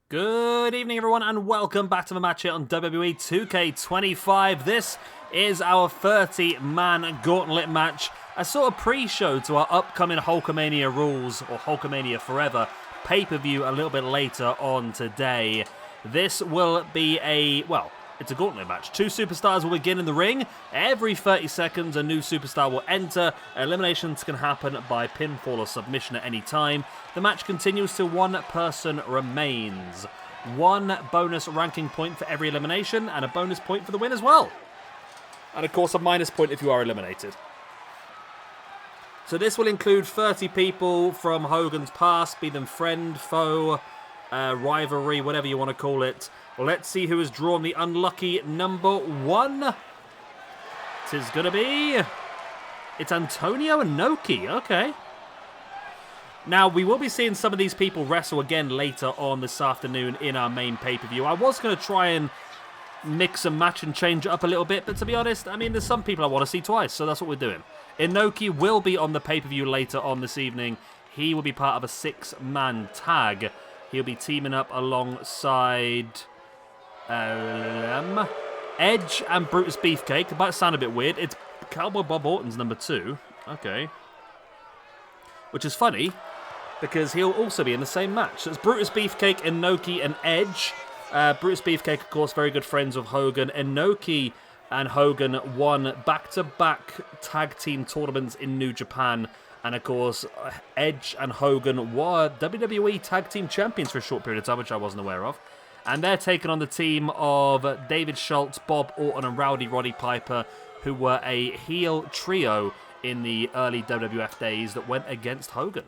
Good evening, everyone, and welcome back to the match here on WWE 2K25. This is our 30-man gauntlet match, a sort of pre-show to our upcoming Hulkamania Rules, or Hulkamania Forever, pay-per-view a little bit later on today. This will be it's a gauntlet match. Two superstars will begin in the ring. Every 30 seconds, a new superstar will enter. Eliminations can happen by pinfall or submission at any time. The match continues till one person remains. One bonus ranking point for every elimination, and a bonus point for the win as well. And of course, a minus point if you are eliminated. So this will include 30 people from Hogan's past, be them friend, foe, rivalry, whatever you want to call it. Well, let's see who has drawn the unlucky number one. It's Antonio Inoki. Okay. Now, we will be seeing some of these people wrestle again later on this afternoon in our main pay-per-view. I was going to try and mix and match and change it up a little bit, but to be honest, I mean, there's some people I want to see twice, so that's what we're doing. Inoki will be on the pay-per-view later on this evening. He will be part of a 6-man tag. He'll be teaming up alongside Edge and Brutus Beefcake. It might sound a bit weird. It's Cowboy Bob Orton's number 2. Okay. Which is funny, because he'll also be in the same match. So it's Brutus Beefcake, Inoki, and Edge. Brutus Beefcake, of course, very good friends of Hogan. Inoki and Hogan won back-to-back tag team tournaments in New Japan. And, of course, Edge and Hogan were WWE Tag Team Champions for a short period of time, which I wasn't aware of. And they're taking on the team of David Schultz, Bob Orton, and Rowdy Roddy Piper, who were a heel trio in the early WWF days that went against Hogan.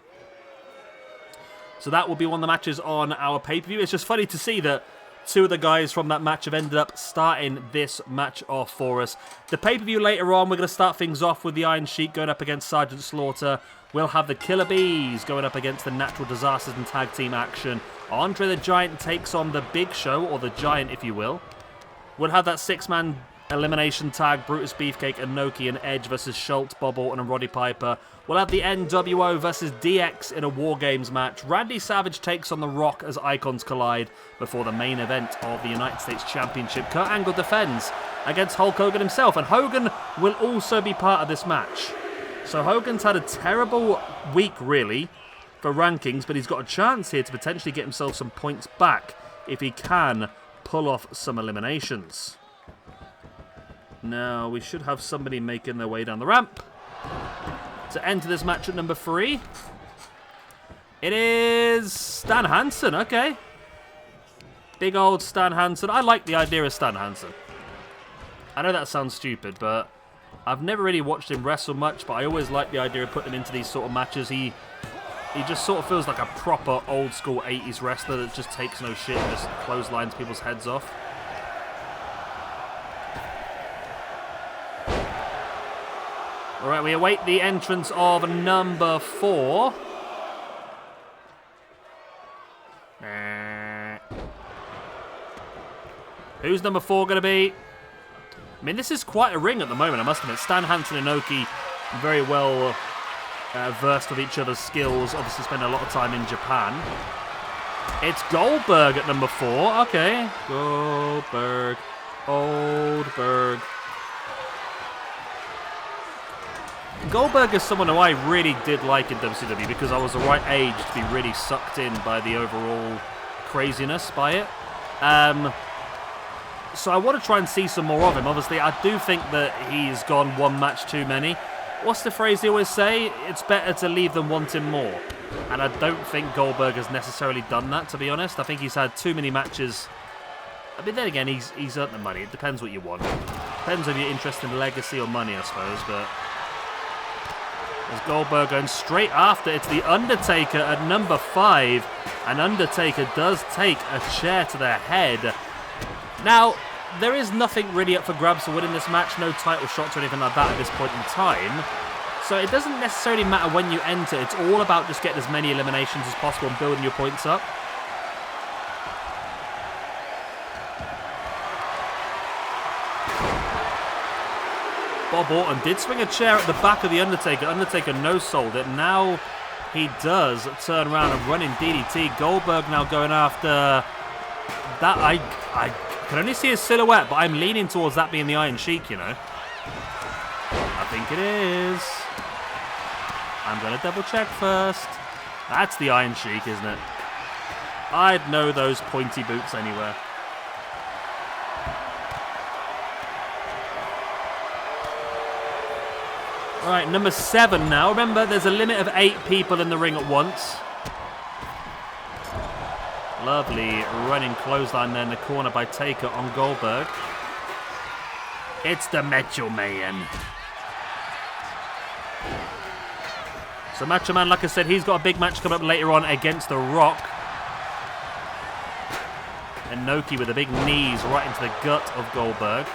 So that will be one of the matches on our pay-per-view. It's just funny to see that two of the guys from that match have ended up starting this match off for us. The pay-per-view later on, we're going to start things off with the Iron Sheik going up against Sergeant Slaughter. We'll have the Killer Bees going up against the Natural Disasters in tag team action. Andre the Giant takes on the Big Show, or the Giant if you will. We'll have that 6-man elimination tag, Brutus Beefcake, Inoki, and Edge versus Schultz, Bob Orton, and Roddy Piper. We'll have the NWO versus DX in a War Games match. Randy Savage takes on The Rock as Icons collide before the main event of the United States Championship. Kurt Angle defends against Hulk Hogan himself, and Hogan will also be part of this match. So Hogan's had a terrible week, really, for rankings, but he's got a chance here to potentially get himself some points back if he can pull off some eliminations. Now, we should have somebody making their way down the ramp to enter this match at number 3. It is Stan Hansen, okay. Big old Stan Hansen. I like the idea of Stan Hansen. I know that sounds stupid, but I've never really watched him wrestle much, but I always like the idea of putting him into these sort of matches. He just sort of feels like a proper old-school 80s wrestler that just takes no shit and just clotheslines people's heads off. Alright, we await the entrance of number 4. Who's number 4 going to be? I mean, this is quite a ring at the moment, I must admit. Stan Hansen and Inoki very well versed with each other's skills. Obviously spend a lot of time in Japan. It's Goldberg at number 4. Okay. Goldberg. Goldberg is someone who I really did like in WCW because I was the right age to be really sucked in by the overall craziness by it. So I want to try and see some more of him. Obviously, I do think that he's gone one match too many. What's the phrase they always say? It's better to leave than wanting more. And I don't think Goldberg has necessarily done that, to be honest. I think he's had too many matches. I mean, then again, he's earned the money. It depends what you want. Depends if you're interested in legacy or money, I suppose, but there's Goldberg going straight after. It's The Undertaker at number 5. And Undertaker does take a chair to the head. Now, there is nothing really up for grabs for winning this match. No title shots or anything like that at this point in time. So it doesn't necessarily matter when you enter. It's all about just getting as many eliminations as possible and building your points up. Bob Orton did swing a chair at the back of The Undertaker. Undertaker no-sold it. Now he does turn around and run in DDT. Goldberg now going after That I can only see his silhouette, but I'm leaning towards that being the Iron Sheik, you know. I think it is. I'm going to double check first. That's the Iron Sheik, isn't it? I'd know those pointy boots anywhere. Alright, number 7 now. Remember, there's a limit of 8 people in the ring at once. Lovely running clothesline there in the corner by Taker on Goldberg. It's the Macho Man. So Macho Man, like I said, he's got a big match coming up later on against The Rock. And Inoki with the big knees right into the gut of Goldberg.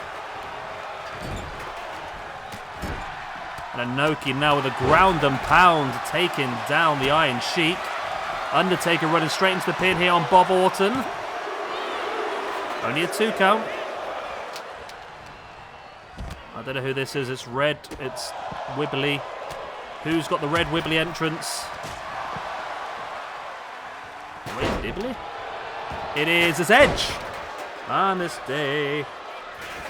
And Inoki now with a ground and pound taking down the Iron Sheik. Undertaker running straight into the pin here on Bob Orton. Only a 2 count. I don't know who this is. It's red. It's wibbly. Who's got the red wibbly entrance? Wait, wibbly? It is. It's Edge. On this day,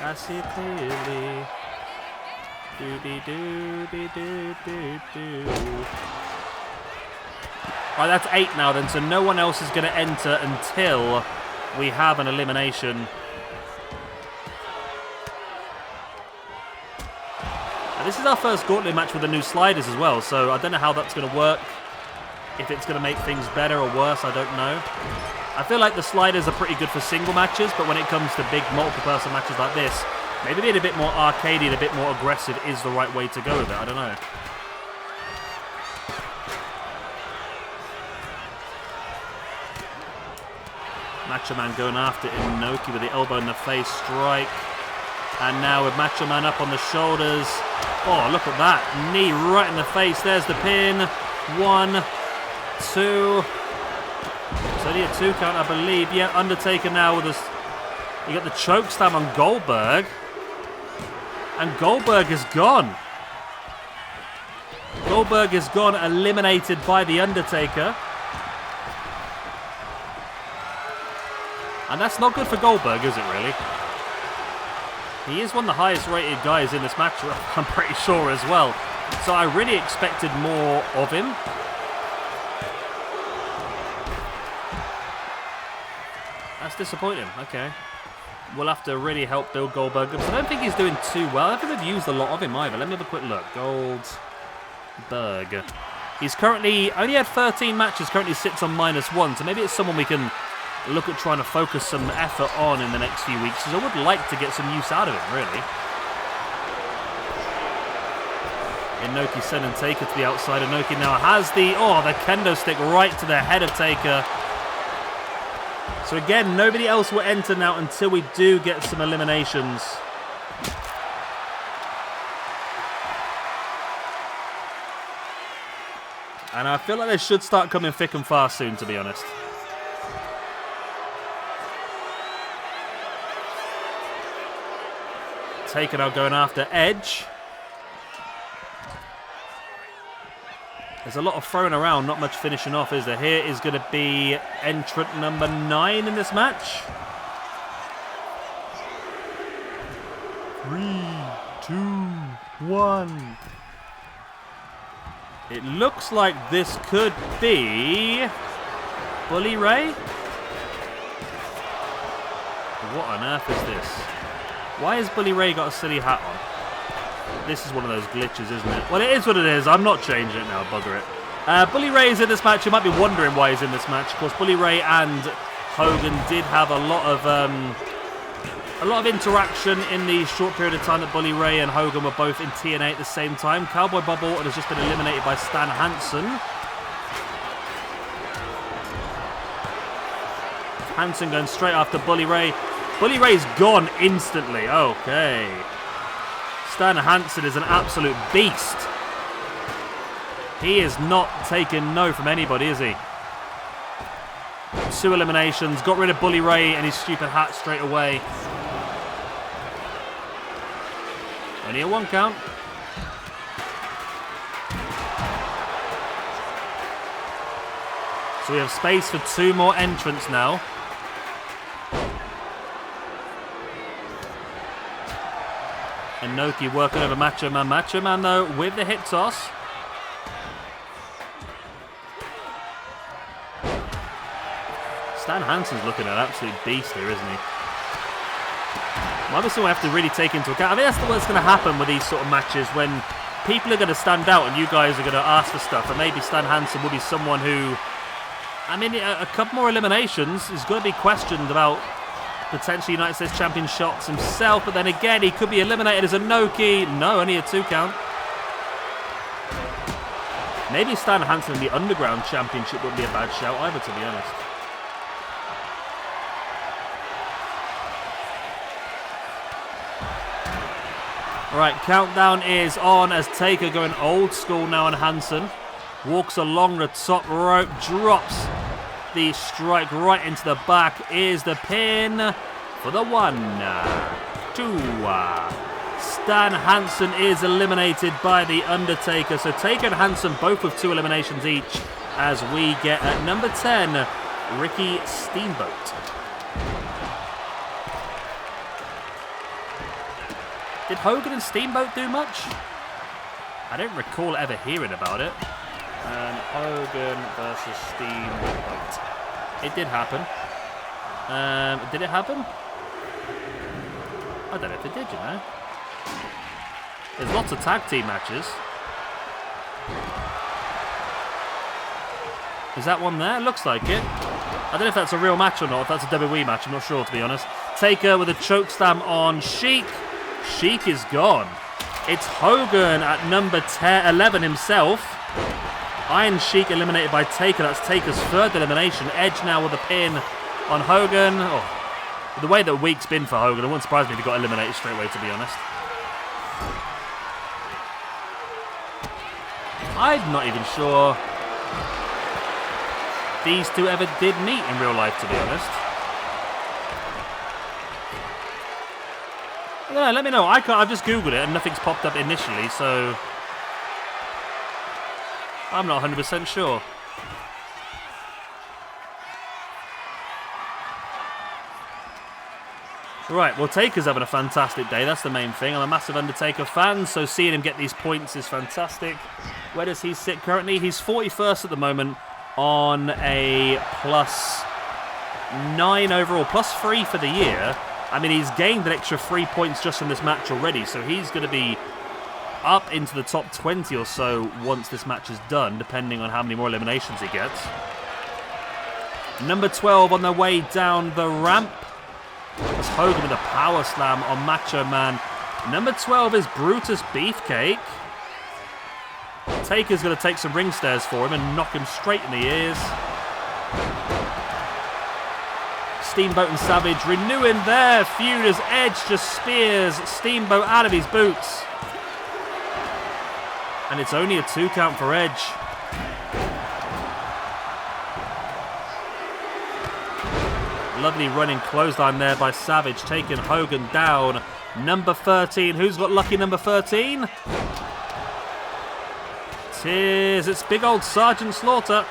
I see clearly. Doobie-doo-be-doo-doo-doo. Right, that's 8 now then, so no one else is going to enter until we have an elimination. Now, this is our first Gauntlet match with the new sliders as well, so I don't know how that's going to work. If it's going to make things better or worse, I don't know. I feel like the sliders are pretty good for single matches, but when it comes to big multiple-person matches like this, maybe being a bit more arcadey and a bit more aggressive is the right way to go with it. I don't know. Macho Man going after Inoki with the elbow in the face strike. And now with Macho Man up on the shoulders. Oh, look at that. Knee right in the face. There's the pin. 1, 2. It's only a 2 count, I believe. Yeah, Undertaker now with us. You got the choke slam on Goldberg. And Goldberg is gone. Goldberg is gone, eliminated by The Undertaker. And that's not good for Goldberg, is it really? He is one of the highest rated guys in this match, I'm pretty sure as well. So I really expected more of him. That's disappointing, okay. We'll have to really help build Goldberg up. I don't think he's doing too well. I don't think they've used a lot of him either. Let me have a quick look. Goldberg. He's currently, only had 13 matches, currently sits on -1. So maybe it's someone we can look at trying to focus some effort on in the next few weeks, because I would like to get some use out of him, really. Inoki sending Taker to the outside. Inoki now has the kendo stick right to the head of Taker. So again, nobody else will enter now until we do get some eliminations. And I feel like they should start coming thick and fast soon, to be honest. Taker now going after Edge. There's a lot of throwing around, not much finishing off, is there? Here is going to be entrant number 9 in this match. 3, 2, 1. It looks like this could be Bully Ray. What on earth is this? Why has Bully Ray got a silly hat on? This is one of those glitches, isn't it? Well, it is what it is. I'm not changing it now, bugger it. Bully Ray is in this match. You might be wondering why he's in this match. Of course, Bully Ray and Hogan did have a lot of interaction in the short period of time that Bully Ray and Hogan were both in TNA at the same time. Cowboy Bob Orton has just been eliminated by Stan Hansen. Hansen going straight after Bully Ray. Bully Ray's gone instantly. Okay. Stan Hansen is an absolute beast. He is not taking no from anybody, is he? 2 eliminations. Got rid of Bully Ray and his stupid hat straight away. Only a 1 count. So we have space for 2 more entrants now. Inoki working over Macho Man. Macho Man, though, with the hip toss. Stan Hansen's looking an absolute beast here, isn't he? Might be something I have to really take into account. I think that's what's going to happen with these sort of matches, when people are going to stand out and you guys are going to ask for stuff. And maybe Stan Hansen will be someone who, I mean, a couple more eliminations is going to be questioned about potentially United States Champion shots himself. But then again, he could be eliminated as Inoki. No, only a 2 count. Maybe Stan Hansen in the Underground Championship wouldn't be a bad shout either, to be honest. Right, countdown is on as Taker going old school now on Hansen. Walks along the top rope, drops the strike right into the back. Is the pin for the 1, 2. Stan Hansen is eliminated by The Undertaker. So Taker and Hansen both with 2 eliminations each as we get at number 10, Ricky Steamboat. Did Hogan and Steamboat do much? I don't recall ever hearing about it. And Hogan versus Steamboat. It did happen. Did it happen? I don't know if it did, you know. There's lots of tag team matches. Is that one there? Looks like it. I don't know if that's a real match or not. If that's a WWE match, I'm not sure, to be honest. Taker with a chokeslam on Sheik. Sheik is gone. It's Hogan at number 11 himself. Iron Sheik eliminated by Taker. That's Taker's 3rd elimination. Edge now with a pin on Hogan. Oh, the way that week's been for Hogan, it wouldn't surprise me if he got eliminated straight away, to be honest. I'm not even sure these two ever did meet in real life, to be honest. Yeah, let me know. I've just Googled it and nothing's popped up initially, so I'm not 100% sure. Right, well, Taker's having a fantastic day. That's the main thing. I'm a massive Undertaker fan, so seeing him get these points is fantastic. Where does he sit currently? He's 41st at the moment on a +9 overall, +3 for the year. I mean, he's gained an extra 3 points just from this match already, so he's going to be up into the top 20 or so once this match is done, depending on how many more eliminations he gets. Number 12 on their way down the ramp. That's Hogan with a power slam on Macho Man. Number 12 is Brutus Beefcake. Taker's going to take some ring stairs for him and knock him straight in the ears. Steamboat and Savage renewing their feud as Edge just spears Steamboat out of his boots. And it's only a 2 count for Edge. Lovely running clothesline there by Savage, taking Hogan down. Number 13. Who's got lucky number 13? It's big old Sergeant Slaughter.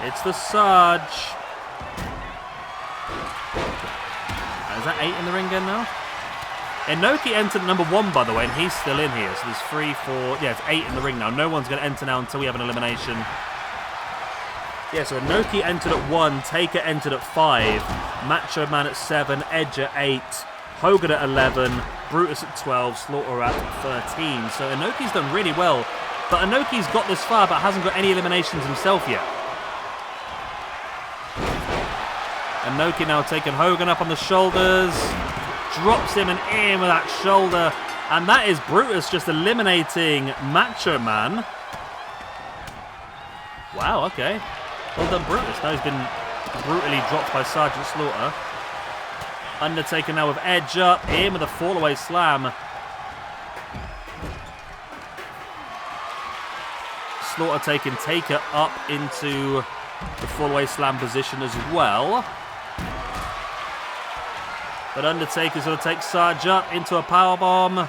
It's the Sarge. Is that 8 in the ring again now? Inoki entered number 1, by the way, and he's still in here. So there's 3, 4... Yeah, it's 8 in the ring now. No one's going to enter now until we have an elimination. Yeah, so Inoki entered at 1, Taker entered at 5, Macho Man at 7, Edge at 8, Hogan at 11, Brutus at 12, Slaughter at 13. So Inoki's done really well, but Inoki's got this far but hasn't got any eliminations himself yet. Inoki now taking Hogan up on the shoulders, drops him and in with that shoulder, and that is Brutus just eliminating Macho Man. Wow, okay. Well done, Brutus. Now he's been brutally dropped by Sergeant Slaughter. Undertaker now with Edge up, in with a fall-away slam. Slaughter taking Taker up into the fall-away slam position as well. But Undertaker's going to take Sarge up into a powerbomb.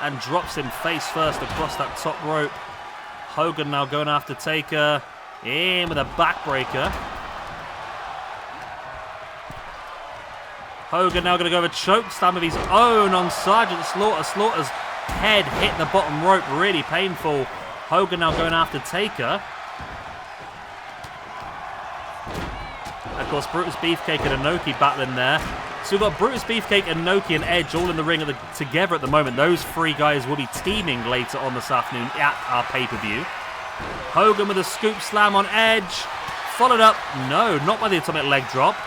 And drops him face first across that top rope. Hogan now going after Taker. In with a backbreaker. Hogan now going to go with a choke slam of his own on Sergeant Slaughter. Slaughter's head hit the bottom rope, really painful. Hogan now going after Taker. Of course, Brutus Beefcake and Inoki battling there. So we've got Brutus Beefcake, Inoki and Edge all in the ring together at the moment. Those three guys will be teaming later on this afternoon at our pay-per-view. Hogan with a scoop slam on Edge. Followed up, no, not by the atomic leg drop,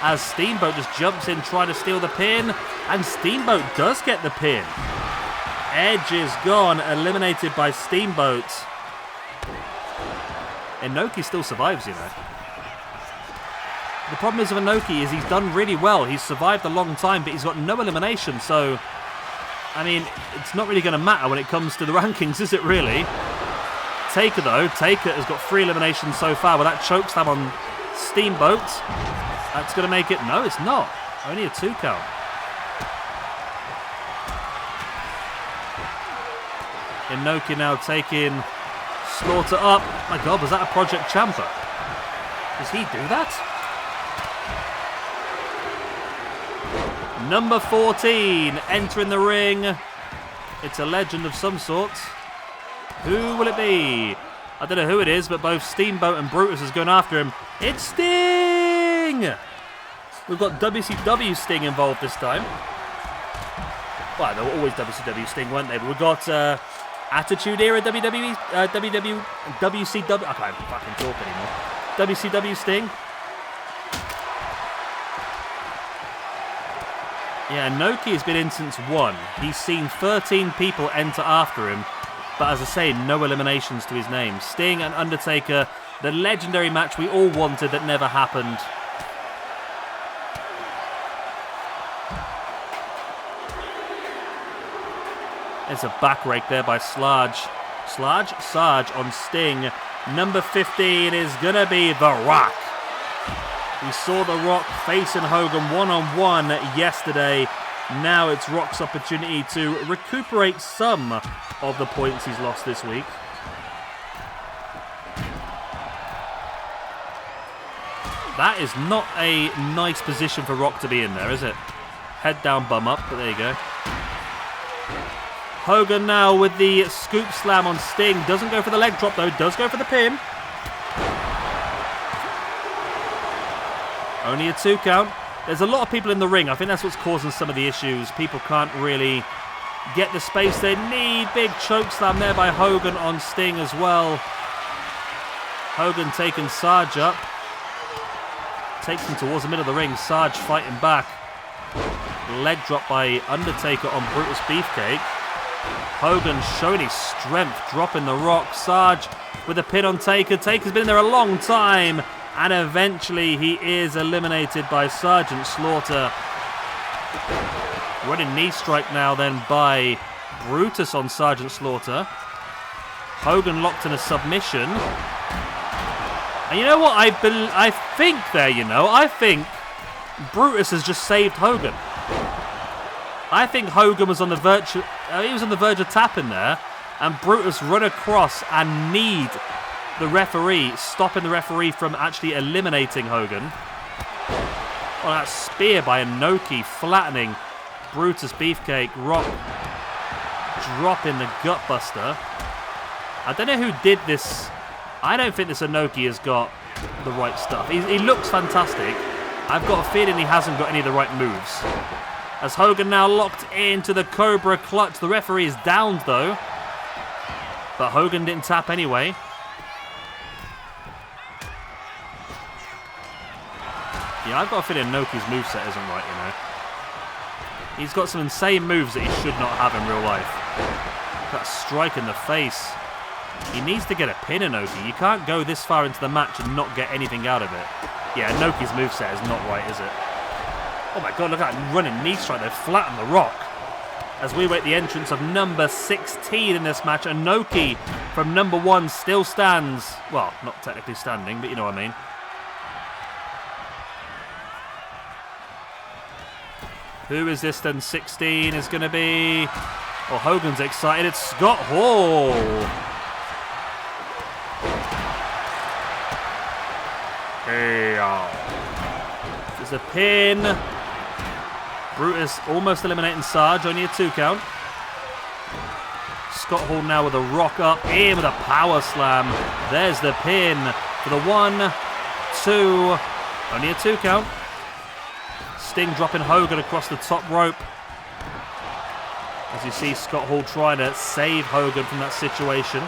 as Steamboat just jumps in trying to steal the pin. And Steamboat does get the pin. Edge is gone, eliminated by Steamboat. Inoki still survives, you know. The problem is with Inoki is he's done really well. He's survived a long time, but he's got no elimination. So, I mean, it's not really going to matter when it comes to the rankings, is it really? Taker, though. Taker has got 3 eliminations so far with that chokeslam on Steamboat. That's going to make it... No, it's not. Only a 2 count. Inoki now taking Slaughter up. My God, was that a Project Champa? Does he do that? Number 14 entering the ring. It's a legend of some sort. Who will it be? I don't know who it is, but both Steamboat and Brutus is going after him. It's Sting! We've got WCW Sting involved this time. Well, they were always WCW Sting, weren't they? But we've got Attitude Era WWE, WCW. I can't fucking talk anymore. WCW Sting. Yeah, Inoki has been in since 1. He's seen 13 people enter after him. But as I say, no eliminations to his name. Sting and Undertaker, the legendary match we all wanted that never happened. It's a back rake there by Sarge on Sting. Number 15 is going to be The Rock. We saw The Rock facing Hogan one-on-one yesterday. Now it's Rock's opportunity to recuperate some of the points he's lost this week. That is not a nice position for Rock to be in there, is it? Head down, bum up, but there you go. Hogan now with the scoop slam on Sting. Doesn't go for the leg drop though, does go for the pin. Only a 2 count. There's a lot of people in the ring. I think that's what's causing some of the issues. People can't really get the space they need. Big chokeslam there by Hogan on Sting as well. Hogan taking Sarge up. Takes him towards the middle of the ring. Sarge fighting back. Leg drop by Undertaker on Brutus Beefcake. Hogan showing his strength, dropping the Rock. Sarge with a pin on Taker. Taker's been there a long time. And eventually he is eliminated by Sergeant Slaughter. Running knee strike now then by Brutus on Sergeant Slaughter. Hogan locked in a submission. And you know what? I think there, I think Brutus has just saved Hogan. I think Hogan was on the verge of tapping there. And Brutus run across and kneed the referee, stopping the referee from actually eliminating Hogan. Oh, that spear by Inoki flattening Brutus Beefcake. Rock dropping the gutbuster. I don't know who did this. I don't think this Inoki has got the right stuff. He looks fantastic. I've got a feeling he hasn't got any of the right moves. As Hogan now locked into the Cobra Clutch. The referee is downed though. But Hogan didn't tap anyway. Yeah, I've got a feeling Inoki's moveset isn't right, He's got some insane moves that he should not have in real life. That strike in the face. He needs to get a pin, Inoki. You can't go this far into the match and not get anything out of it. Yeah, Inoki's moveset is not right, is it? Oh my God, look at that running knee strike. They've flattened the Rock. As we wait the entrance of number 16 in this match, Inoki from number 1 still stands. Well, not technically standing, but you know what I mean. Who is this then? 16 is going to be... Oh, Hogan's excited. It's Scott Hall. Hey, there's a pin. Brutus almost eliminating Sarge, only a 2 count. Scott Hall now with a rock up, in with a power slam. There's the pin for the 1, 2, only a 2 count. Sting dropping Hogan across the top rope. As you see Scott Hall trying to save Hogan from that situation.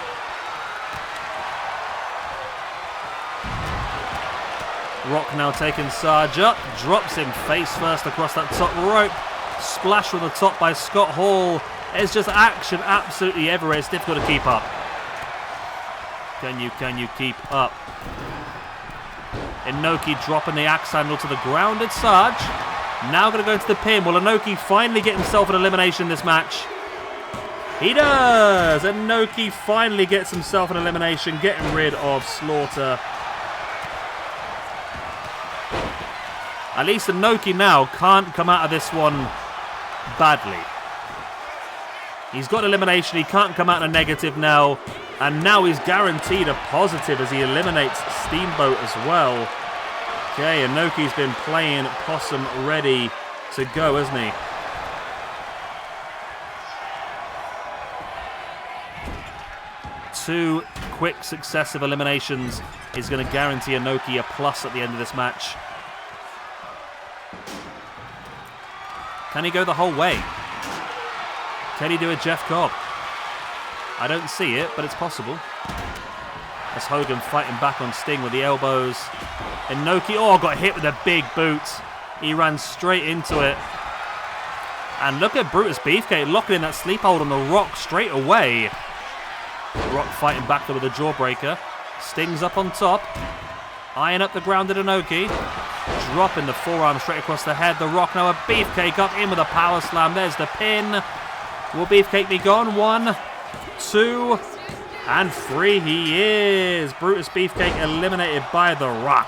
Rock now taking Sarge up, drops him face first across that top rope. Splash from the top by Scott Hall. There's just action absolutely everywhere. It's difficult to keep up. Can you keep up? Inoki dropping the axe handle to the grounded Sarge. Now going to go into the pin. Will Inoki finally get himself an elimination in this match? He does! Inoki finally gets himself an elimination, getting rid of Slaughter. At least Inoki now can't come out of this one badly. He's got an elimination, he can't come out in a negative now. And now he's guaranteed a positive as he eliminates Steamboat as well. Okay, Inoki's been playing possum ready to go, hasn't he? Two quick successive eliminations is going to guarantee Inoki a plus at the end of this match. Can he go the whole way? Can he do a Jeff Cobb? I don't see it, but it's possible. As Hogan fighting back on Sting with the elbows. Inoki, got hit with a big boot. He ran straight into it. And look at Brutus Beefcake locking in that sleep hold on the Rock straight away. Rock fighting back there with a jawbreaker. Sting's up on top. Eyeing up the grounded Inoki. Dropping the forearm straight across the head. The Rock now a Beefcake up in with a power slam. There's the pin. Will Beefcake be gone? 1, 2, and 3 he is. Brutus Beefcake eliminated by The Rock.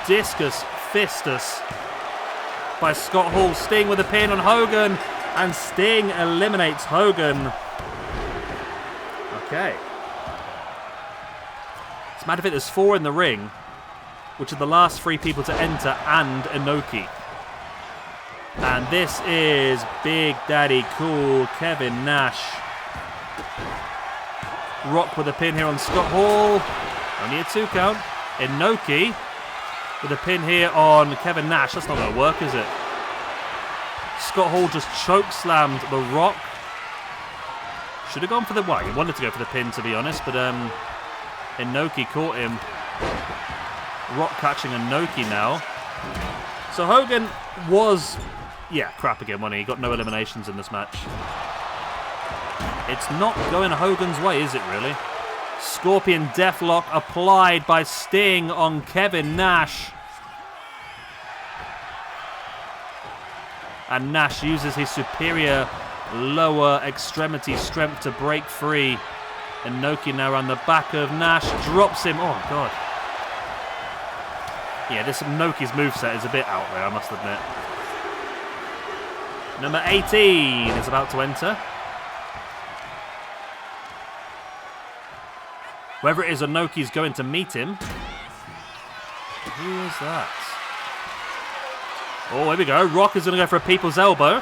Discus Fistus by Scott Hall. Sting with a pin on Hogan. And Sting eliminates Hogan. Okay. As a matter of fact, there's 4 in the ring, which are the last 3 people to enter, and Inoki. And this is Big Daddy Cool, Kevin Nash. Rock with a pin here on Scott Hall. Only a 2 count. Inoki with a pin here on Kevin Nash. That's not going to work, is it? Scott Hall just choke slammed The Rock. Should have gone for the... Well, he wanted to go for the pin, to be honest, but Inoki caught him. Rock catching Inoki now. So Hogan was... Yeah, crap again, wasn't he? He got no eliminations in this match. It's not going Hogan's way, is it really? Scorpion Deathlock applied by Sting on Kevin Nash. And Nash uses his superior lower extremity strength to break free. Inoki now around the back of Nash. Drops him. Oh, God. Yeah, this Inoki's moveset is a bit out there, I must admit. Number 18 is about to enter. Whoever it is, Inoki's going to meet him. Who is that? Oh, here we go. Rock is going to go for a people's elbow.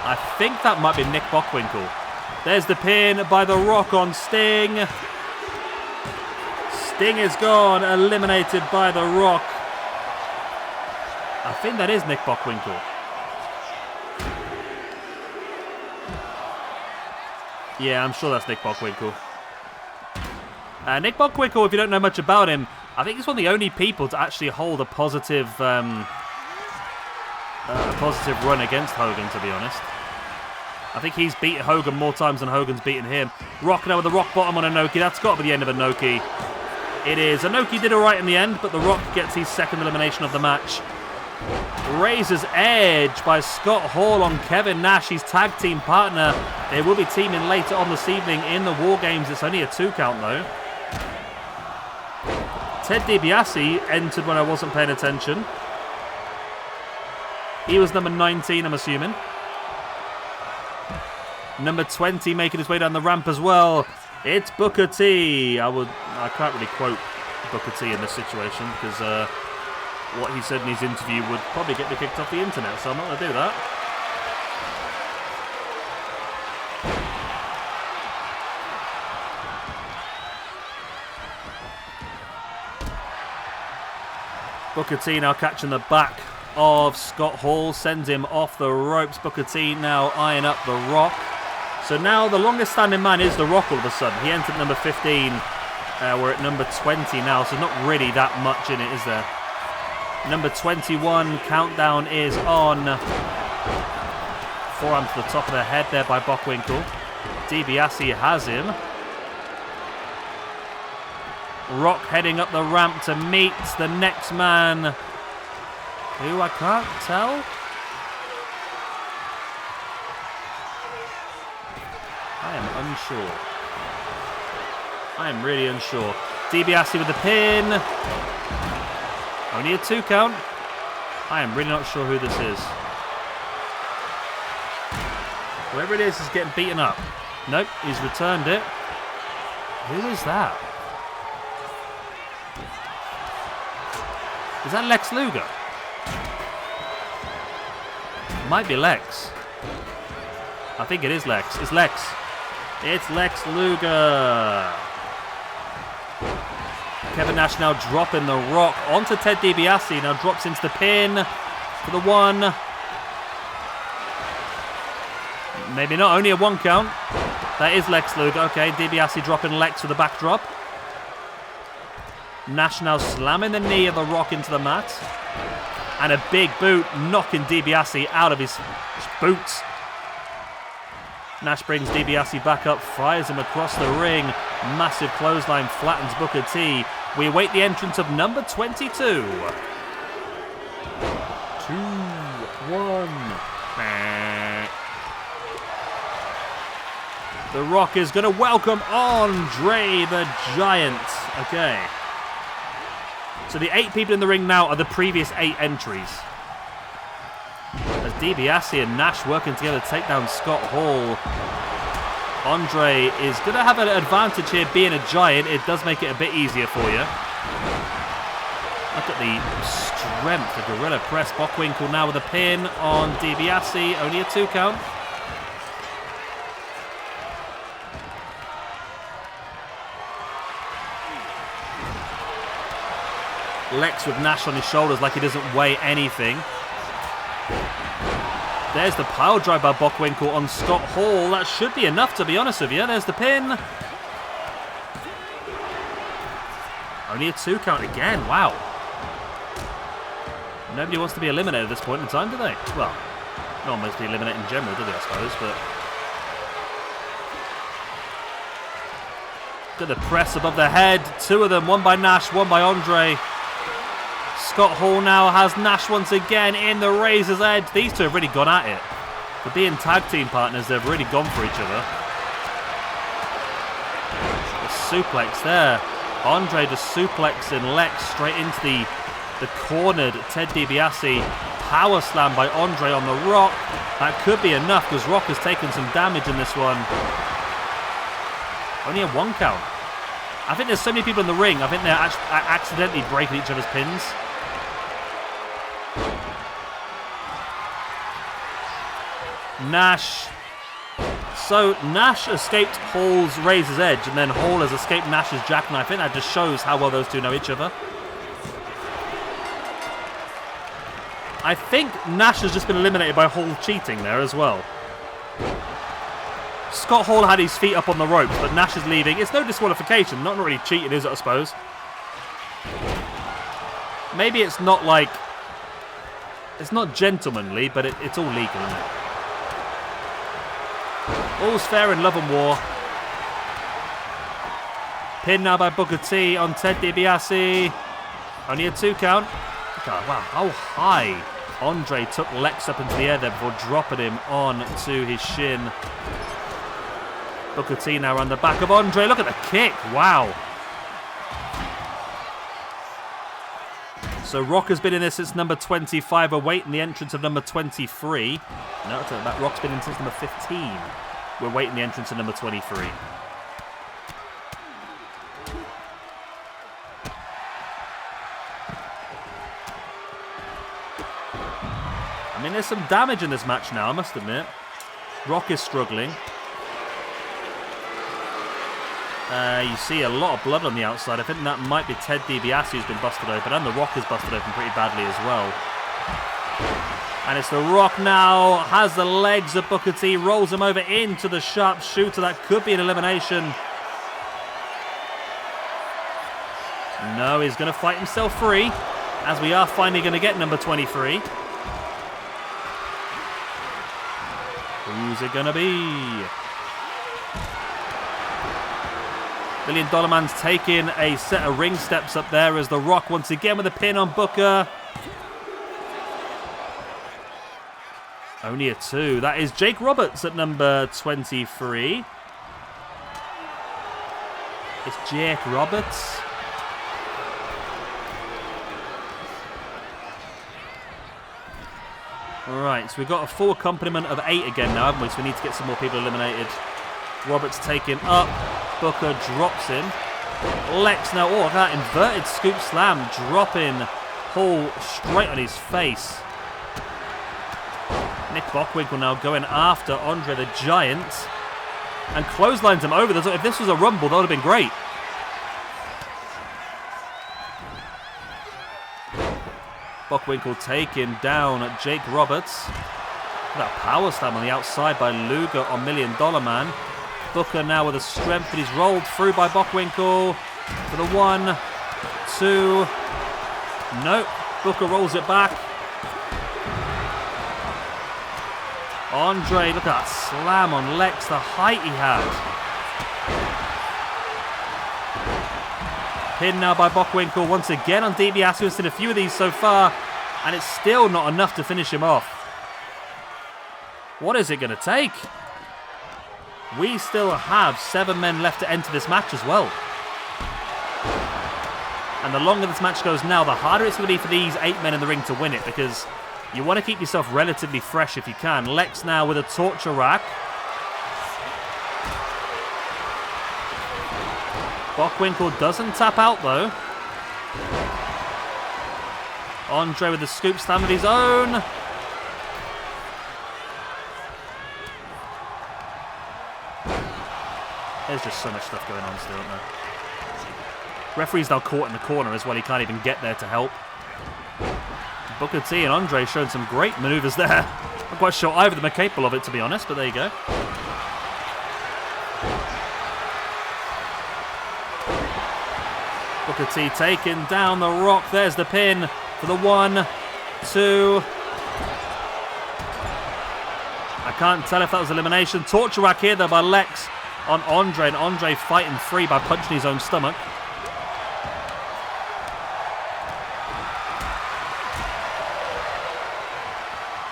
I think that might be Nick Bockwinkel. There's the pin by The Rock on Sting. Sting is gone, eliminated by The Rock. I think that is Nick Bockwinkel. Yeah, I'm sure that's Nick Bockwinkel. Nick Bockwinkel, if you don't know much about him, I think he's one of the only people to actually hold a positive run against Hogan, to be honest. I think he's beaten Hogan more times than Hogan's beaten him. Rock now with the rock bottom on Inoki. That's got to be the end of Inoki. It is. Inoki did alright in the end, but The Rock gets his second elimination of the match. Razor's Edge by Scott Hall on Kevin Nash, his tag team partner. They will be teaming later on this evening in the War Games. It's only a 2 count though. Ted DiBiase entered when I wasn't paying attention. He was number 19, I'm assuming. Number 20 making his way down the ramp as well. It's Booker T. I can't really quote Booker T in this situation because what he said in his interview would probably get me kicked off the internet, so I'm not going to do that. Booker T now catching the back of Scott Hall, sends him off the ropes. Booker T now eyeing up The Rock. So now the longest standing man is The Rock all of a sudden. He entered number 15. We're at number 20 now, so not really that much in it, is there? Number 21, countdown is on. Forearm to the top of the head there by Bockwinkel. DiBiase has him. Rock heading up the ramp to meet the next man, who I can't tell. I am unsure. I am really unsure. DiBiase with the pin. Only a 2 count. I am really not sure who this is. Whoever it is getting beaten up. Nope, he's returned it. Who is that? Is that Lex Luger? Might be Lex. I think it is Lex. It's Lex. It's Lex Luger. Kevin Nash now dropping The Rock onto Ted DiBiase. Now drops into the pin for the 1. Maybe not. Only a 1 count. That is Lex Luger. Okay, DiBiase dropping Lex with a backdrop. Nash now slamming the knee of The Rock into the mat. And a big boot knocking DiBiase out of his boots. Nash brings DiBiase back up, fires him across the ring. Massive clothesline flattens Booker T. We await the entrance of number 22. 2, 1. The Rock is going to welcome Andre the Giant. Okay. So the 8 people in the ring now are the previous 8 entries. As DiBiase and Nash working together to take down Scott Hall. Andre is going to have an advantage here being a giant. It does make it a bit easier for you. Look at the strength, the gorilla press. Bockwinkel now with a pin on DiBiase. Only a 2 count. Lex with Nash on his shoulders like he doesn't weigh anything. There's the pile drive by Bockwinkel on Scott Hall. That should be enough, to be honest with you. There's the pin. Only a 2 count again. Wow. Nobody wants to be eliminated at this point in time, do they? Well, no one wants to be eliminated in general, do they, I suppose, but... Look at the press above the head. 2 of them, 1 by Nash, 1 by Andre. Scott Hall now has Nash once again in the razor's edge. These 2 have really gone at it. For being tag team partners, they've really gone for each other. The suplex there. Andre just suplexing Lex straight into the cornered Ted DiBiase. Power slam by Andre on The Rock. That could be enough because Rock has taken some damage in this one. Only a 1 count. I think there's so many people in the ring. I think they're accidentally breaking each other's pins. Nash. So Nash escaped Hall's razor's edge, and then Hall has escaped Nash's jackknife. I think that just shows how well those 2 know each other. I think Nash has just been eliminated by Hall cheating there as well. Scott Hall had his feet up on the ropes, but Nash is leaving. It's no disqualification. Not really cheating, is it, I suppose? Maybe it's not like... It's not gentlemanly, but it's all legal, isn't it? All's fair in love and war. Pin now by Booker T on Ted DiBiase. Only a 2 count. God, wow, how high Andre took Lex up into the air there before dropping him on to his shin. Booker T now around the back of Andre. Look at the kick. Wow. So Rock has been in this since number 25, awaiting the entrance of number 23. No, I take that. Rock's been in since number 15. We're waiting the entrance of number 23. mean, there's some damage in this match now, I must admit. Rock is struggling. You see a lot of blood on the outside. I think that might be Ted DiBiase who's been busted open, and The Rock is busted open pretty badly as well. And it's The Rock now, has the legs of Booker T, rolls him over into the sharpshooter. That could be an elimination. No, he's going to fight himself free, as we are finally going to get number 23. Who's it going to be? $1 Million Man's taking a set of ring steps up there as The Rock once again with a pin on Booker. Only a 2. That is Jake Roberts at number 23. It's Jake Roberts. Alright, so we've got a full complement of 8 again now, haven't we? So we need to get some more people eliminated. Roberts taken up. Booker drops him. Lex now, oh, that inverted scoop slam, dropping Hall straight on his face. Nick Bockwinkel now going after Andre the Giant and clotheslines him over. If this was a Rumble, that would have been great. Bockwinkel taking down Jake Roberts. That power slam on the outside by Luger on $1 Million Man. Booker now with a strength, but he's rolled through by Bockwinkel for the 1, 2. Nope. Booker rolls it back. Andre, look at that slam on Lex, the height he had. Pin now by Bockwinkel once again on DiBiase. We've seen a few of these so far, and it's still not enough to finish him off. What is it going to take? We still have 7 men left to enter this match as well. And the longer this match goes now, the harder it's going to be for these 8 men in the ring to win it, because you want to keep yourself relatively fresh if you can. Lex now with a torture rack. Bockwinkel doesn't tap out though. Andre with a scoop slam of his own. There's just so much stuff going on still, isn't there? Referee's now caught in the corner as well. He can't even get there to help. Booker T and Andre showing some great maneuvers there. I'm quite sure either of them are capable of it, to be honest, but there you go. Booker T taking down The Rock. There's the pin for the 1, 2. I can't tell if that was elimination. Torture rack here though by Lex on Andre, and Andre fighting free by punching his own stomach.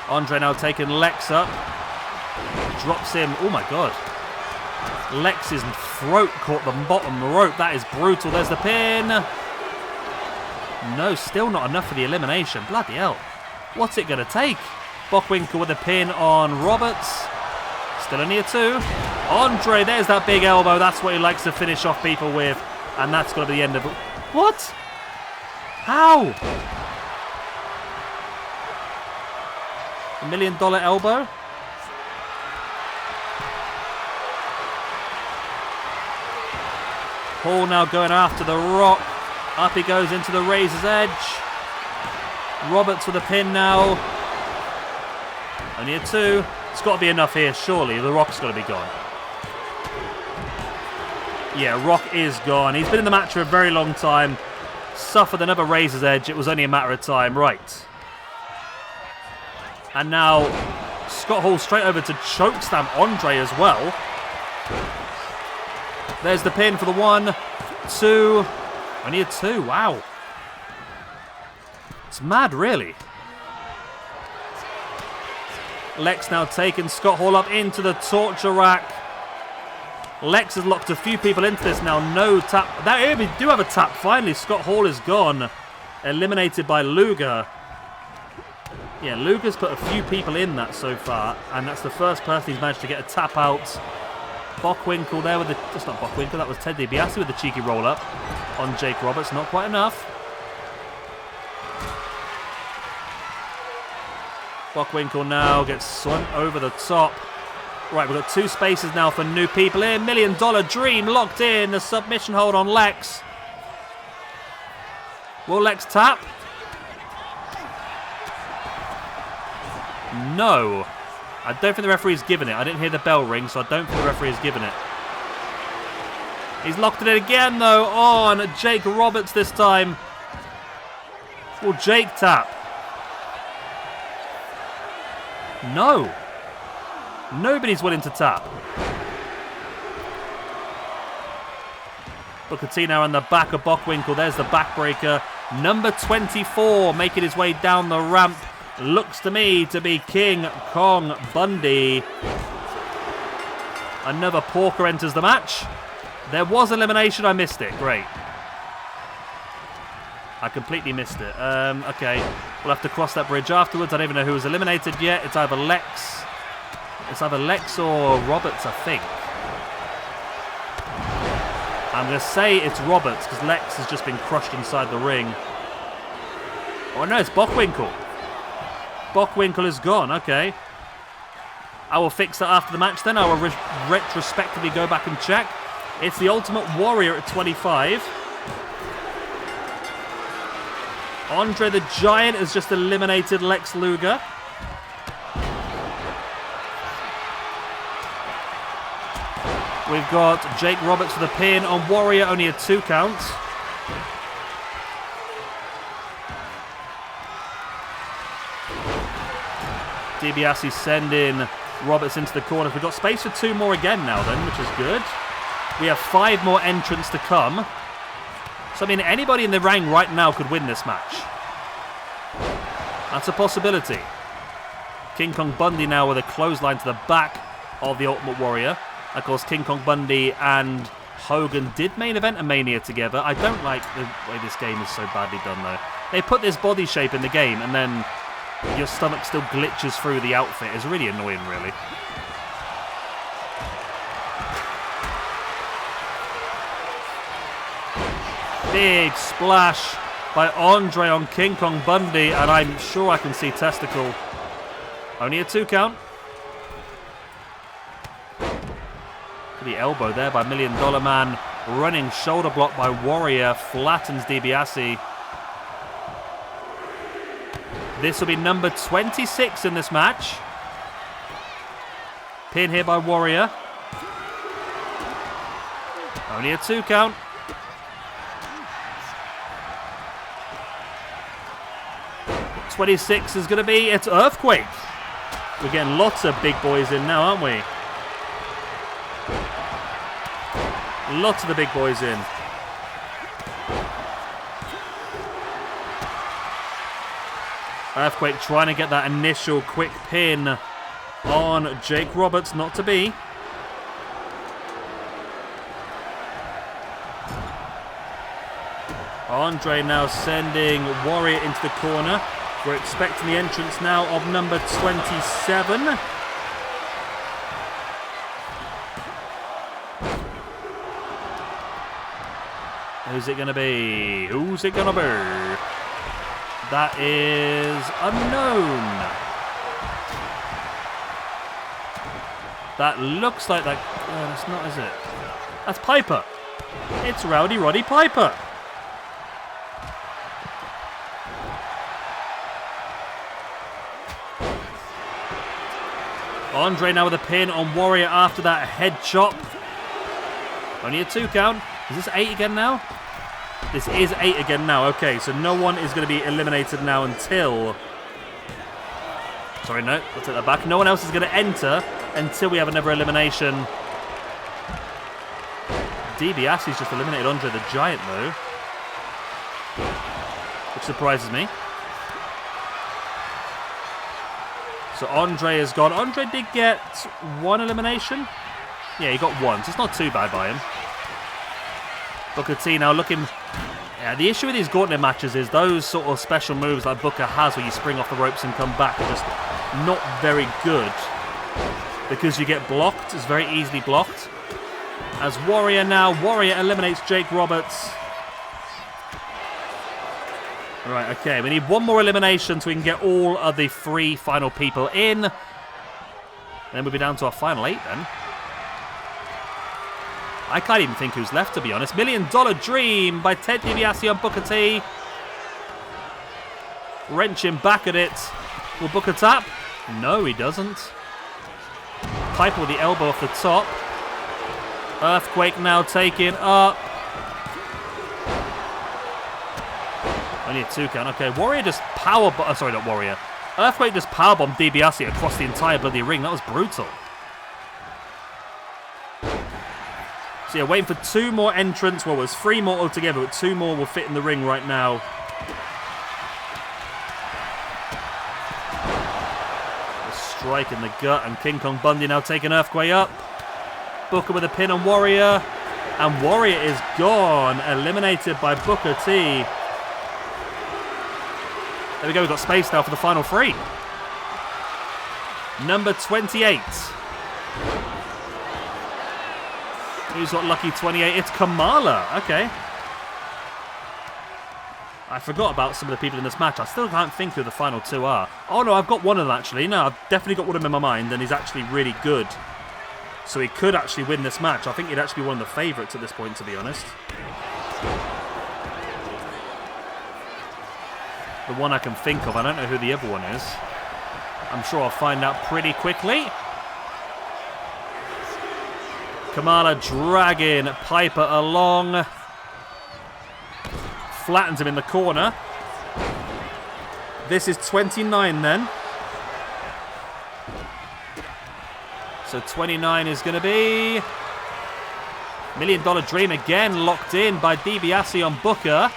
Andre now taking Lex up. Drops him. Oh my god. Lex's throat caught the bottom rope. That is brutal. There's the pin. No, still not enough for the elimination. Bloody hell. What's it going to take? Bockwinkel with a pin on Roberts. Still only a 2. Andre, there's that big elbow. That's what he likes to finish off people with. And that's got to be the end of it. What? How? $1 Million elbow. Hall now going after The Rock. Up he goes into the Razor's Edge. Roberts with a pin now. Only a 2. It's got to be enough here, surely. The Rock's got to be gone. Yeah, Rock is gone. He's been in the match for a very long time. Suffered another Razor's Edge. It was only a matter of time. Right. And now Scott Hall straight over to chokeslam Andre as well. There's the pin for the 1, 2. Only a 2. Wow. It's mad, really. Lex now taking Scott Hall up into the torture rack. Lex has locked a few people into this now. No tap. That we do have a tap. Finally, Scott Hall is gone. Eliminated by Luger. Yeah, Luger's put a few people in that so far, and that's the first person he's managed to get a tap out. Bockwinkel there with the... That's not Bockwinkel, that was Ted DiBiase with the cheeky roll-up on Jake Roberts. Not quite enough. Bockwinkel now gets swung over the top. Right, we've got 2 spaces now for new people in. $1 Million Dream locked in. The submission hold on Lex. Will Lex tap? No. I don't think the referee's given it. I didn't hear the bell ring, so I don't think the referee's given it. He's locked it in again, though, on Jake Roberts this time. Will Jake tap? No. Nobody's willing to tap. Booker T now on the back of Bockwinkel. There's the backbreaker. Number 24 making his way down the ramp. Looks to me to be King Kong Bundy. Another Porker enters the match. There was elimination. I missed it. Great. I completely missed it. Okay. We'll have to cross that bridge afterwards. I don't even know who was eliminated yet. It's either Lex. It's either Lex or Roberts, I think. I'm going to say it's Roberts because Lex has just been crushed inside the ring. Oh no, it's Bockwinkel. Bockwinkel is gone, okay. I will fix that after the match then. I will retrospectively go back and check. It's the Ultimate Warrior at 25. Andre the Giant has just eliminated Lex Luger. We've got Jake Roberts for the pin on Warrior, only a 2 count. DiBiase sending Roberts into the corner. We've got space for 2 more again now then, which is good. We have 5 more entrants to come. So, I mean, anybody in the ring right now could win this match. That's a possibility. King Kong Bundy now with a clothesline to the back of the Ultimate Warrior. Of course, King Kong Bundy and Hogan did main event a Mania together. I don't like the way this game is so badly done, though. They put this body shape in the game, and then your stomach still glitches through the outfit. It's really annoying, really. Big splash by Andre on King Kong Bundy, and I'm sure I can see testicle. Only a 2 count. The elbow there by $1 Million Man. Running shoulder block by Warrior. Flattens DiBiase. This will be number 26 in this match. Pin here by Warrior. Only a 2 count. '26 is going to be, it's Earthquake. We're getting lots of big boys in now, aren't we? Lots of the big boys in. Earthquake trying to get that initial quick pin on Jake Roberts, not to be. Andre now sending Warrior into the corner. We're expecting the entrance now of number 27. Who's it going to be? Who's it going to be? That is unknown. That looks like that. Oh, that's not, is it? That's Piper. It's Rowdy Roddy Piper. Andre now with a pin on Warrior after that head chop. Only a 2 count. Is this 8 again now? This is 8 again now. Okay, so no one is going to be eliminated now until... Sorry, no. I'll take that back. No one else is going to enter until we have another elimination. DiBiase's just eliminated Andre the Giant, though. Which surprises me. So Andre has gone. Andre did get 1 elimination. Yeah, he got 1, so it's not too bad by him. Booker T now looking... Yeah, the issue with these gauntlet matches is those sort of special moves like Booker has where you spring off the ropes and come back are just not very good. Because you get blocked. It's very easily blocked. As Warrior now. Warrior eliminates Jake Roberts. Right, okay. We need one more elimination so we can get all of the 3 final people in. And then we'll be down to our final 8 then. I can't even think who's left, to be honest. $1 Million Dream by Ted DiBiase on Booker T. Wrenching back at it. Will Booker tap? No, he doesn't. Piper with the elbow off the top. Earthquake now taking up. Only a 2 count. Okay, Warrior just sorry, not Warrior. Earthquake just powerbombed DiBiase across the entire bloody ring. That was brutal. So yeah, waiting for 2 more entrants. Well, there's 3 more altogether, but 2 more will fit in the ring right now. A strike in the gut, and King Kong Bundy now taking Earthquake up. Booker with a pin on Warrior. And Warrior is gone. Eliminated by Booker T. There we go, we've got space now for the final 3. Number 28. Who's got lucky 28? It's Kamala. Okay. I forgot about some of the people in this match. I still can't think who the final 2 are. Oh no, I've got one of them actually. No, I've definitely got one of them in my mind, and he's actually really good. So he could actually win this match. I think he'd actually be one of the favourites at this point, to be honest. The one I can think of. I don't know who the other one is. I'm sure I'll find out pretty quickly. Kamala dragging Piper along. Flattens him in the corner. This is 29 then. So 29 is going to be... $1 Million Dream again locked in by DiBiase on Booker.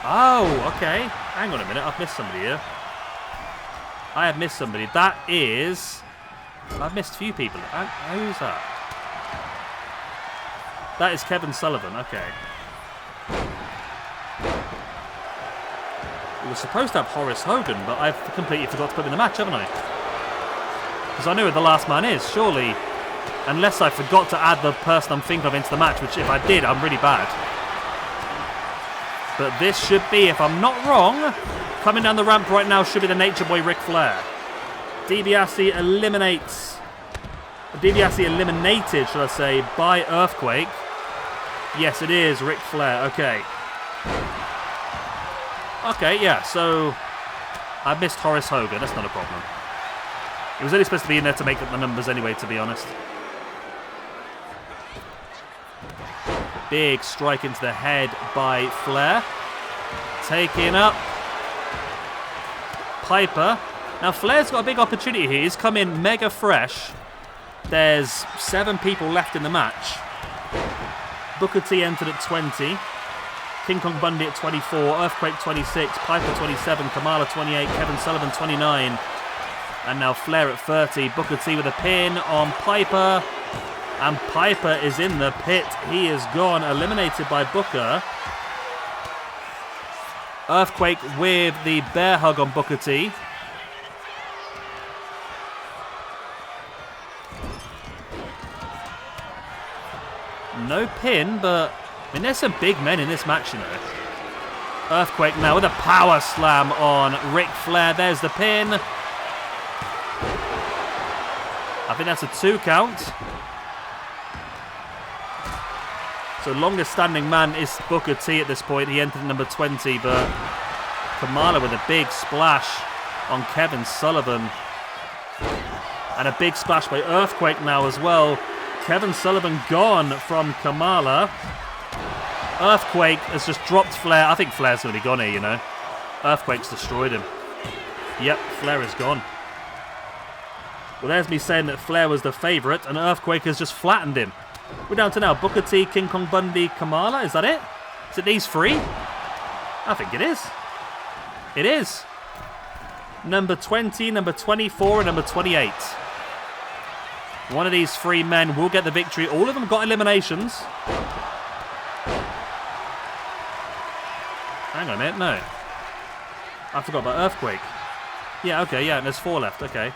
Oh, okay. Hang on a minute. I've missed somebody here. I have missed somebody. That is... I've missed a few people. Who's that? That is Kevin Sullivan. Okay. We were supposed to have Horace Hogan, but I've completely forgot to put him in the match, haven't I? Because I know who the last man is, surely. Unless I forgot to add the person I'm thinking of into the match, which if I did, I'm really bad. But this should be, if I'm not wrong, coming down the ramp right now should be the Nature Boy Ric Flair. DiBiase eliminates... DiBiase eliminated, should I say, by Earthquake. Yes, it is Ric Flair. Okay. Okay, yeah, so... I missed Horace Hogan. That's not a problem. He was only supposed to be in there to make up the numbers anyway, to be honest. Big strike into the head by Flair. Taking up Piper. Now, Flair's got a big opportunity here. He's come in mega fresh. There's 7 people left in the match. Booker T entered at 20. King Kong Bundy at 24. Earthquake 26. Piper 27. Kamala 28. Kevin Sullivan 29. And now Flair at 30. Booker T with a pin on Piper. And Piper is in the pit. He is gone. Eliminated by Booker. Earthquake with the bear hug on Booker T. No pin, but I mean, there's some big men in this match, you know. Earthquake now with a power slam on Ric Flair. There's the pin. I think that's a 2 count. So longest standing man is Booker T at this point. He entered at number 20, but Kamala with a big splash on Kevin Sullivan. And a big splash by Earthquake now as well. Kevin Sullivan gone from Kamala. Earthquake has just dropped Flair. I think Flair's going to be gone here, you know. Earthquake's destroyed him. Yep, Flair is gone. Well, there's me saying that Flair was the favourite, and Earthquake has just flattened him. We're down to now Booker T, King Kong Bundy, Kamala. Is that it? Is it these 3? I think it is. It is. Number 20, number 24, and number 28. One of these 3 men will get the victory. All of them got eliminations. Hang on a minute, no. I forgot about Earthquake. Yeah, okay, yeah, and there's 4 left, okay.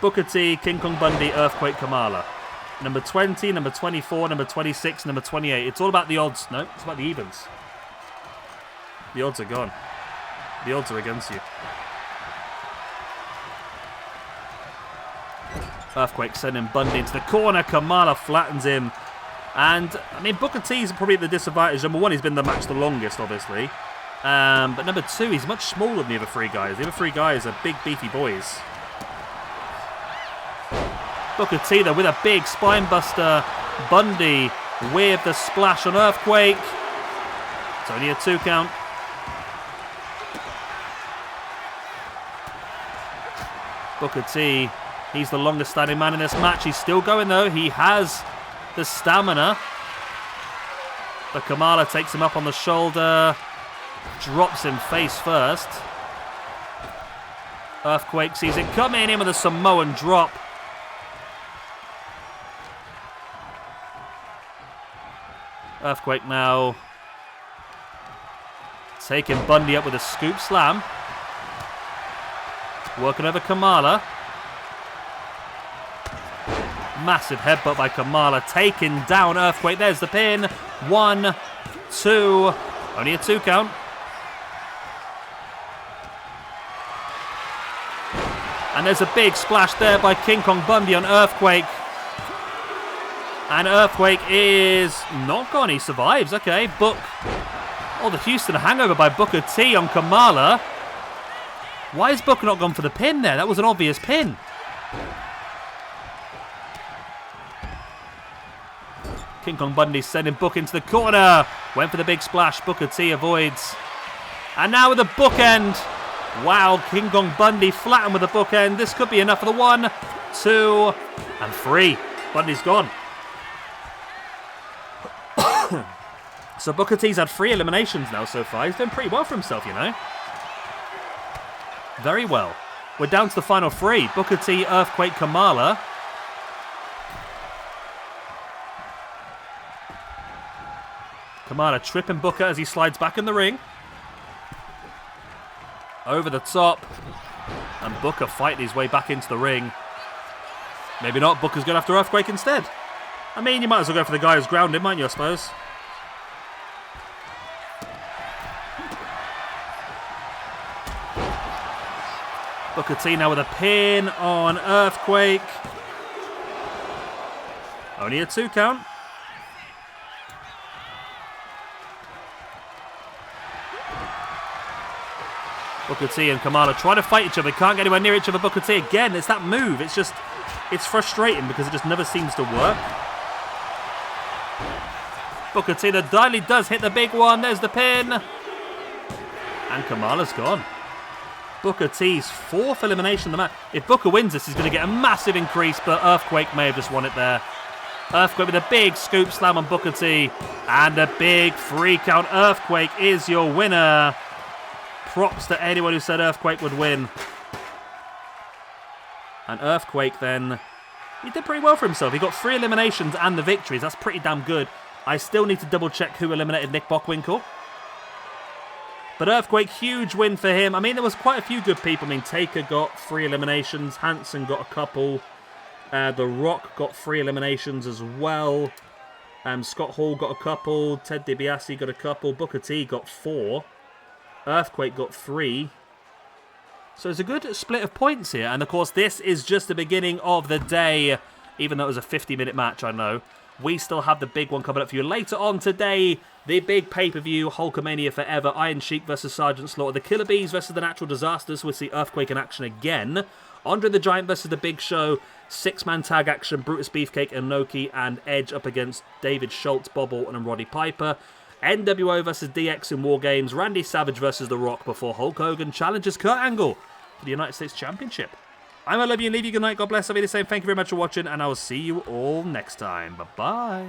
Booker T, King Kong Bundy, Earthquake, Kamala. Number 20, number 24, number 26, number 28. It's all about the odds. No, it's about the evens. The odds are gone. The odds are against you. Earthquake sending Bundy into the corner. Kamala flattens him. And, I mean, Booker T's probably at the disadvantage. Number 1, he's been in the match the longest, obviously. But number 2, he's much smaller than the other 3 guys. The other 3 guys are big, beefy boys. Booker T, though, with a big spine buster. Bundy with the splash on Earthquake. It's only a 2 count. Booker T, he's the longest standing man in this match. He's still going, though. He has the stamina. But Kamala takes him up on the shoulder. Drops him face first. Earthquake sees it coming in with a Samoan drop. Earthquake now taking Bundy up with a scoop slam. Working over Kamala. Massive headbutt by Kamala. Taking down Earthquake. There's the pin. 1, 2. Only a 2 count. And there's a big splash there by King Kong Bundy on Earthquake. And Earthquake is not gone. He survives. Okay, Book. Oh, the Houston hangover by Booker T on Kamala. Why is Booker not gone for the pin there? That was an obvious pin. King Kong Bundy sending Book into the corner. Went for the big splash. Booker T avoids. And now with the bookend. Wow, King Kong Bundy flattened with the bookend. This could be enough for the 1, 2, and 3. Bundy's gone. So Booker T's had 3 eliminations now so far. He's done pretty well for himself, you know. Very well. We're down to the final 3. Booker T, Earthquake, Kamala. Kamala tripping Booker as he slides back in the ring. Over the top. And Booker fighting his way back into the ring. Maybe not. Booker's going after Earthquake instead. I mean, you might as well go for the guy who's grounded, mightn't you, I suppose? Booker T now with a pin on Earthquake. Only a 2 count. Booker T and Kamala trying to fight each other. Can't get anywhere near each other. Booker T again. It's that move. It's just, it's frustrating because it just never seems to work. Booker T, the Diley does hit the big one. There's the pin. And Kamala's gone. Booker T's 4th elimination of the match. If Booker wins this, he's going to get a massive increase, but Earthquake may have just won it there. Earthquake with a big scoop slam on Booker T. And a big 3 count. Earthquake is your winner. Props to anyone who said Earthquake would win. And Earthquake then, he did pretty well for himself. He got 3 eliminations and the victories. That's pretty damn good. I still need to double check who eliminated Nick Bockwinkel. But Earthquake, huge win for him. I mean, there was quite a few good people. I mean, Taker got 3 eliminations. Hanson got a couple. The Rock got 3 eliminations as well. Scott Hall got a couple. Ted DiBiase got a couple. Booker T got 4. Earthquake got 3. So it's a good split of points here. And of course, this is just the beginning of the day. Even though it was a 50-minute match, I know. We still have the big one coming up for you later on today. The big pay-per-view, Hulkamania Forever, Iron Sheik versus Sergeant Slaughter, the Killer Bees versus the Natural Disasters. We'll see Earthquake in action again. Andre the Giant versus the Big Show. 6-man tag action, Brutus Beefcake, Inoki, and Edge up against David Schultz, Bob Orton, and Roddy Piper. NWO versus DX in War Games. Randy Savage versus The Rock before Hulk Hogan challenges Kurt Angle for the United States Championship. I'm Olivia and leave you good night. God bless. I'll be the same. Thank you very much for watching, and I will see you all next time. Bye-bye.